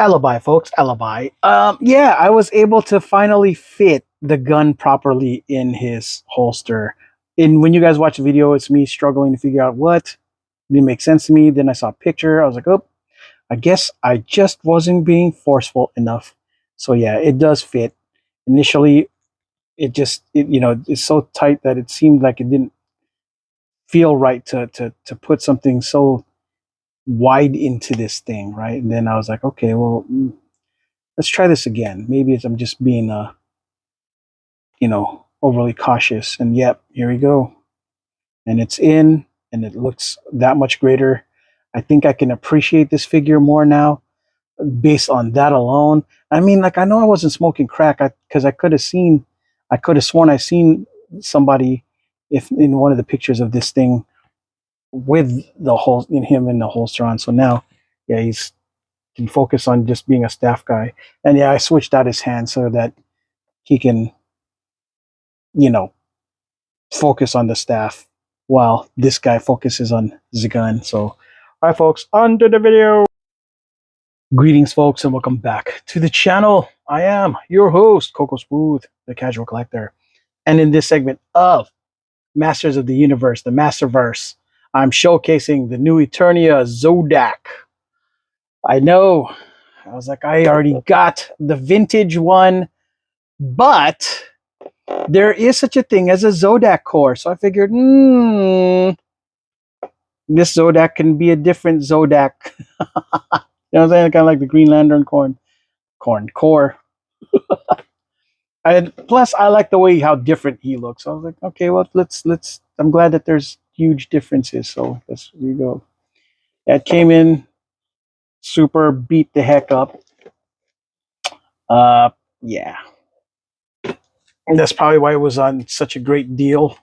Alibi, folks, alibi. Yeah, I was able to finally fit the gun properly in his holster. And when you guys watch the video, it's me struggling to figure out what didn't make sense to me. Then I saw a picture. I was like, oh, I guess I just wasn't being forceful enough. So yeah, it does fit. Initially, it's so tight that it seemed like it didn't feel right to put something so wide into this thing, right? And then I was like, okay, well, let's try this again. Maybe I'm just being overly cautious. And yep, here we go. And it's in, and it looks that much greater. I think I can appreciate this figure more now based on that alone. I mean, like, I know I wasn't smoking crack because I could have sworn I seen somebody if in one of the pictures of this thing with the whole in him in the holster on. So now, yeah, he's can focus on just being a staff guy. And yeah, I switched out his hand so that he can, you know, focus on the staff while this guy focuses on the gun. So, all right, folks, on to the video. Greetings, folks, and welcome back to the channel. I am your host, Coco Smooth, the Casual Collector. And in this segment of Masters of the Universe, the Masterverse, I'm showcasing the new Eternia Zodac. I know, I was like, I already got the vintage one, but there is such a thing as a Zodac core. So I figured, this Zodac can be a different Zodac. You know what I'm saying? Kind of like the Green Lantern core. Plus, I like the way how different he looks. So I was like, okay, well, let's. I'm glad that there's huge differences. So here you go. That came in super beat the heck up. Yeah, and that's probably why it was on such a great deal.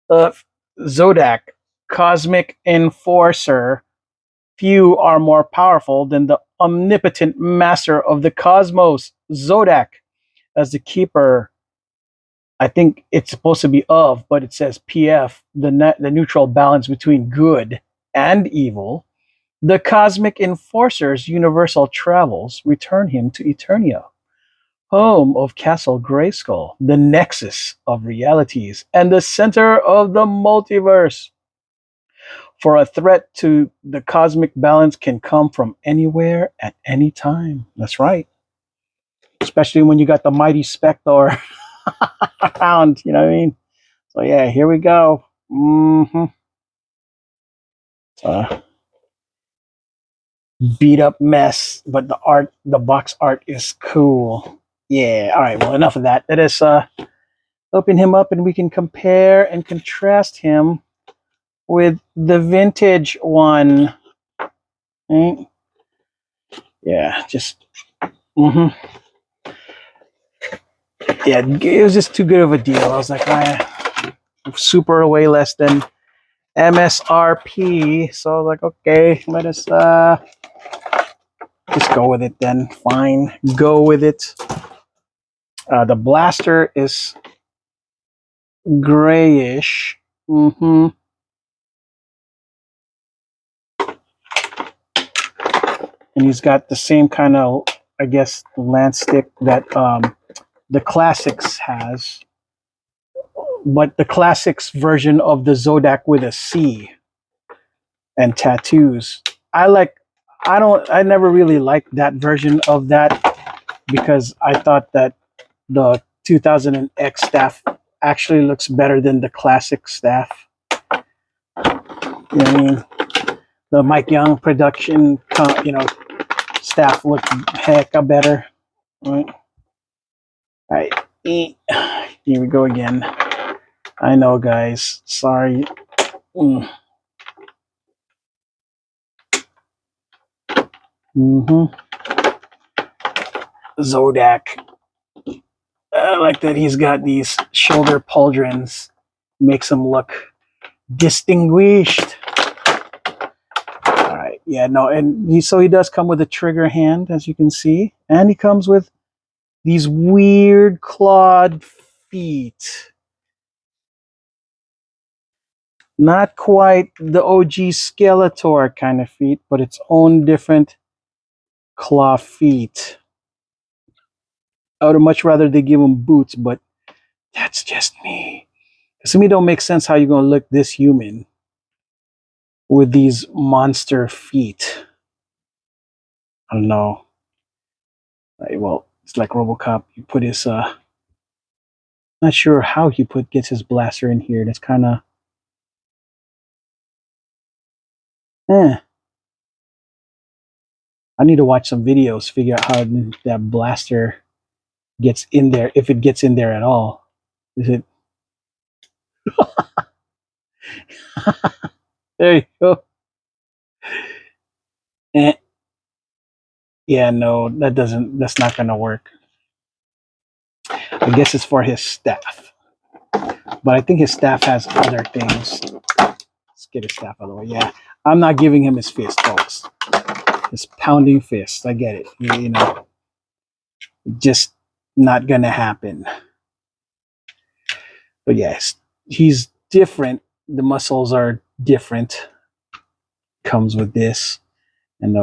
Zodac, Cosmic Enforcer. Few are more powerful than the omnipotent master of the cosmos, Zodac, as the keeper. I think it's supposed to be of, but it says PF, the neutral balance between good and evil. The Cosmic Enforcer's universal travels return him to Eternia, home of Castle Grayskull, the nexus of realities and the center of the multiverse. For a threat to the cosmic balance can come from anywhere at any time. That's right. Especially when you got the mighty Spectre around, you know what I mean? So yeah, here we go. Beat up mess, but the box art is cool. Yeah, all right, well, enough of that. Let us open him up and we can compare and contrast him with the vintage one. Right? Yeah, just yeah, it was just too good of a deal. I was like, super way less than MSRP. So I was like, okay, let us just go with it then. Fine, go with it. The blaster is grayish. And he's got the same kind of, I guess, lance stick that the Classics has, but the Classics version of the Zodac with a C and tattoos. I never really liked that version of that because I thought that the 2000X staff actually looks better than the classic staff. You know what I mean? The Mike Young production, staff looked heck better. All right. Here we go again. I know, guys. Sorry. Zodac. I like that he's got these shoulder pauldrons. Makes him look distinguished. All right. Yeah, no, and he does come with a trigger hand, as you can see. And he comes with these weird clawed feet. Not quite the OG Skeletor kind of feet, but its own different claw feet. I would much rather they give him boots, but that's just me. To me, don't make sense how you're gonna look this human with these monster feet. I don't know. Right, well, it's like RoboCop. You put his not sure how he gets his blaster in here. That's kind of eh. I need to watch some videos, figure out how that blaster gets in there, if it gets in there at all. Is it? There you go. Eh. Yeah, no, that doesn't. That's not gonna work. I guess it's for his staff, but I think his staff has other things. Let's get his staff out of the way. Yeah, I'm not giving him his fist, folks. His pounding fist. I get it. You know, just not gonna happen. But yes, he's different. The muscles are different. Comes with this, and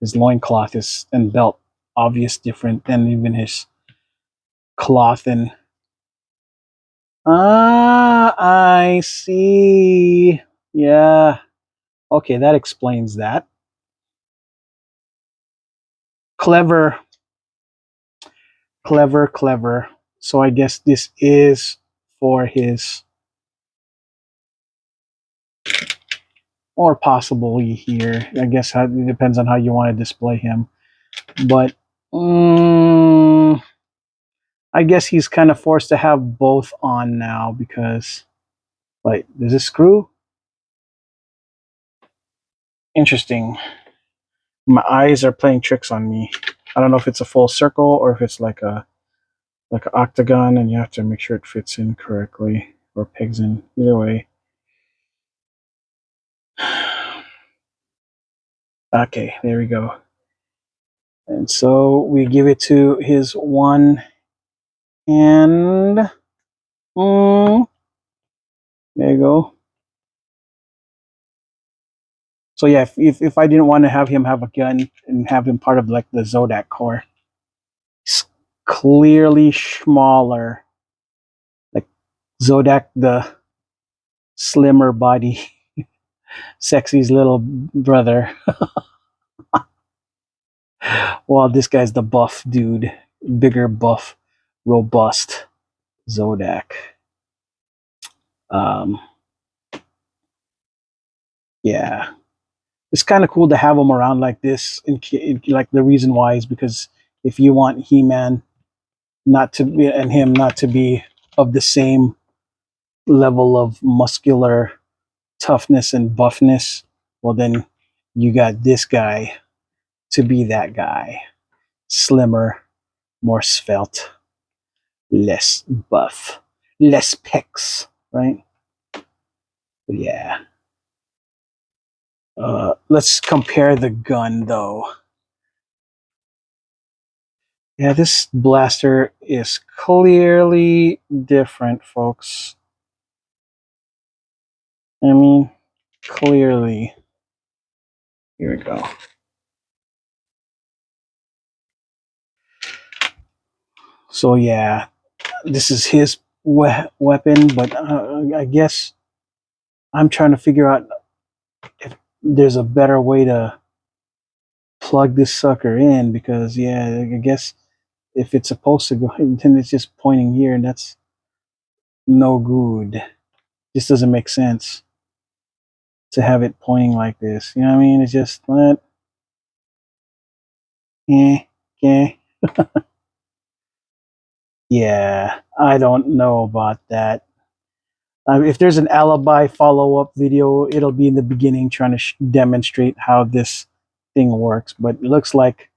his loincloth is and belt obvious different than even his cloth and I see. Yeah. Okay, that explains that. Clever, clever, clever. So I guess this is for his, or possibly here. I guess it depends on how you want to display him. But I guess he's kind of forced to have both on now because, like, does this screw? Interesting. My eyes are playing tricks on me. I don't know if it's a full circle or if it's like an octagon, and you have to make sure it fits in correctly or pegs in. Either way. Okay, there we go. And so we give it to his one hand. There you go. So yeah, if I didn't want to have him have a gun and have him part of like the Zodac Corps, it's clearly smaller. Like Zodac, the slimmer body, sexy's little brother. Well, this guy's the buff dude, bigger, buff, robust Zodac. Um, yeah, it's kind of cool to have him around like this. Like the reason why is because if you want He-Man not to be and him not to be of the same level of muscular toughness and buffness, well then you got this guy to be that guy, slimmer, more svelte, less buff, less pecs, right? But yeah. Let's compare the gun though. Yeah, this blaster is clearly different, folks. I mean, clearly. Here we go. So yeah, this is his weapon, but I guess I'm trying to figure out if there's a better way to plug this sucker in because yeah, I guess if it's supposed to go, then it's just pointing here, and that's no good. This doesn't make sense to have it pointing like this. You know what I mean? It's just what? Okay. Yeah, I don't know about that. If there's an alibi follow-up video, it'll be in the beginning trying to demonstrate how this thing works. But it looks like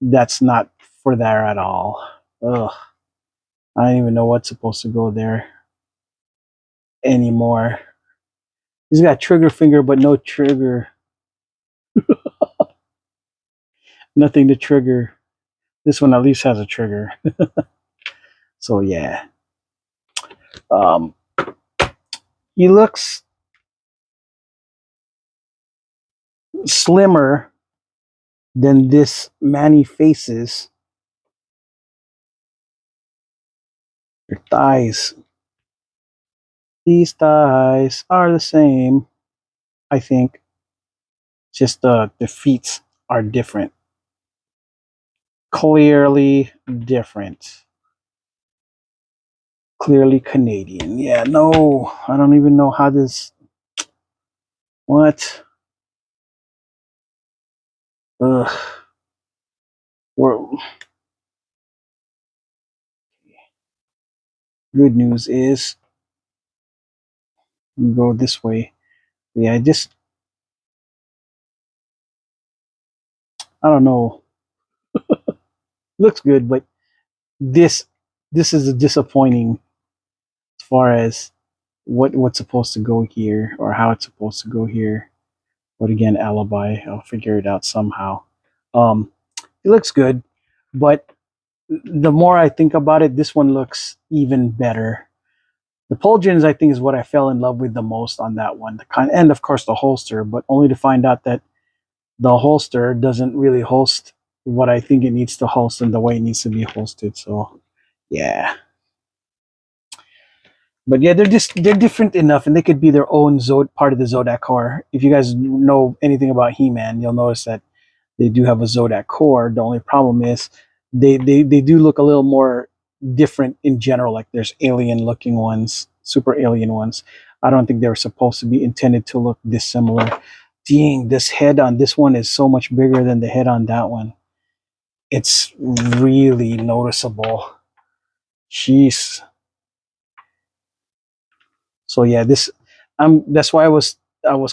that's not for there at all. Ugh, I don't even know what's supposed to go there anymore. He's got trigger finger, but no trigger. Nothing to trigger. This one at least has a trigger. So yeah, um, he looks slimmer Then this Manny faces, your thighs. These thighs are the same, I think. Just the feet are different. Clearly different. Clearly Canadian. Yeah, no, I don't even know how this. What? Ugh. We're, good news is we go this way. Yeah, just I don't know. Looks good, but this this is a disappointing as far as what's supposed to go here or how it's supposed to go here. But again, alibi. I'll figure it out somehow. Um, it looks good, but the more I think about it, this one looks even better. The Polgens, I think, is what I fell in love with the most on that one. The kind, and of course the holster, but only to find out that the holster doesn't really host what I think it needs to host and the way it needs to be hosted. So, yeah. But yeah, they're different enough, and they could be their own part of the Zodac core. If you guys know anything about He-Man, you'll notice that they do have a Zodac core. The only problem is they do look a little more different in general. Like there's alien looking ones, super alien ones. I don't think they were supposed to be intended to look this similar. Dang, this head on this one is so much bigger than the head on that one. It's really noticeable. Jeez. So yeah, this that's why I was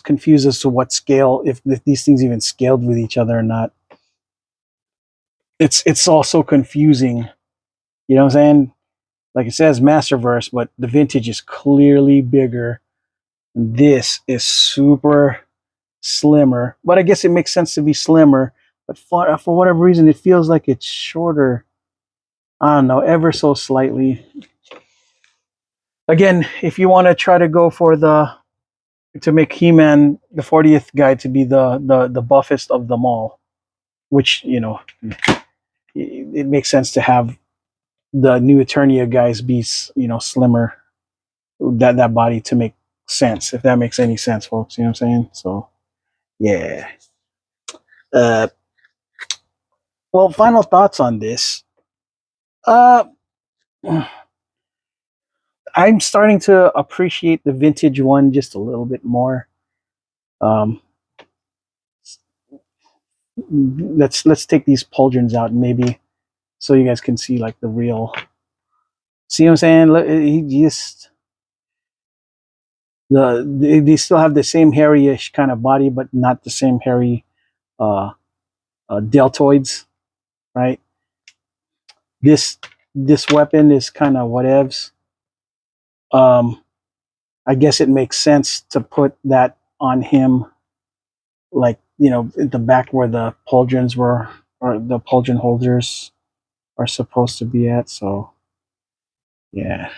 confused as to what scale, if these things even scaled with each other or not. It's all so confusing. You know what I'm saying? Like it says Masterverse, but the vintage is clearly bigger. This is super slimmer, but I guess it makes sense to be slimmer. But for whatever reason, it feels like it's shorter. I don't know, ever so slightly. Again, if you want to try to go for the to make He-Man the 40th guy to be the buffest of them all, which it makes sense to have the new Eternia guys be slimmer, that body to make sense, if that makes any sense, folks. You know what I'm saying? So yeah. Uh, well, final thoughts on this. Uh, I'm starting to appreciate the vintage one just a little bit more. Um, let's take these pauldrons out, maybe so you guys can see like the real. See what I'm saying? He just they still have the same hairy-ish kind of body, but not the same hairy uh, deltoids, right? This this weapon is kind of whatevs. Um, I guess it makes sense to put that on him, like at the back where the pauldrons were, or the pauldron holders are supposed to be at. So yeah,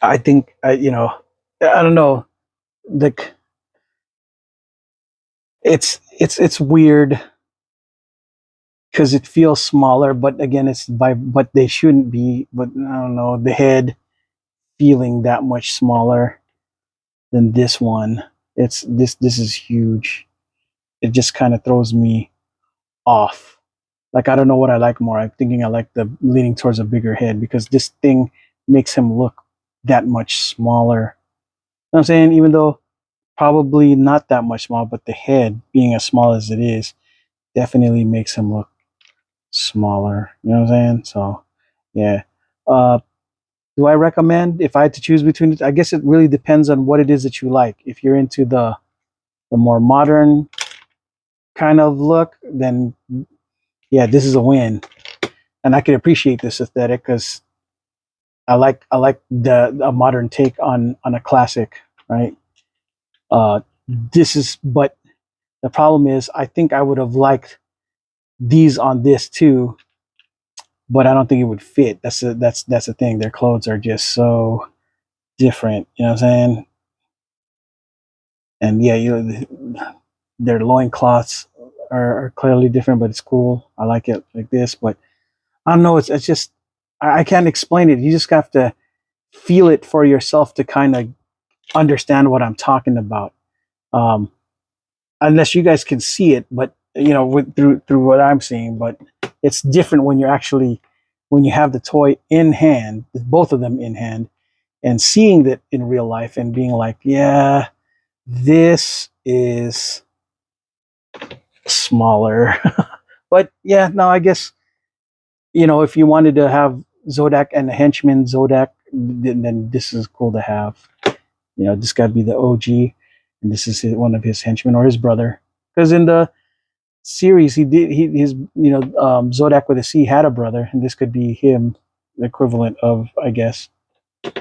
I think I don't know. The it's weird because it feels smaller, but again, but they shouldn't be. But I don't know, the head feeling that much smaller than this one. This is huge. It just kind of throws me off. Like I don't know what I like more. I'm thinking I like the leaning towards a bigger head because this thing makes him look that much smaller. You know what I'm saying? Even though probably not that much small, but the head being as small as it is definitely makes him look smaller. You know what I'm saying? So yeah. Uh, do I recommend if I had to choose between it? I guess it really depends on what it is that you like. If you're into the more modern kind of look, then yeah, this is a win. And I can appreciate this aesthetic because I like the a modern take on a classic, right? This is but the problem is I think I would have liked these on this too, but I don't think it would fit. That's the thing. Their clothes are just so different. You know what I'm saying? And yeah, their loincloths are clearly different, but it's cool. I like it like this, but I don't know. It's just I can't explain it. You just have to feel it for yourself to kind of understand what I'm talking about. Um, Unless you guys can see it, but through what I'm seeing. But it's different when you're actually when you have the toy in hand, both of them in hand, and seeing that in real life and being like, yeah, this is smaller. But yeah, no, I guess if you wanted to have Zodac and the henchman Zodac, then this is cool to have. This got to be the OG, and this is one of his henchmen or his brother. Because in the series, his Zodac with a C had a brother, and this could be him, the equivalent of, I guess,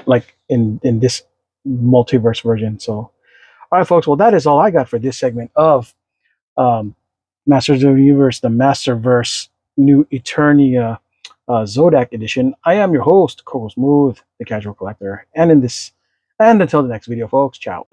like in this multiverse version. So, all right, folks. Well, that is all I got for this segment of um, Masters of the Universe, the Masterverse new Eternia Zodac edition. I am your host, Coco Smooth, the Casual Collector, and until the next video, folks. Ciao.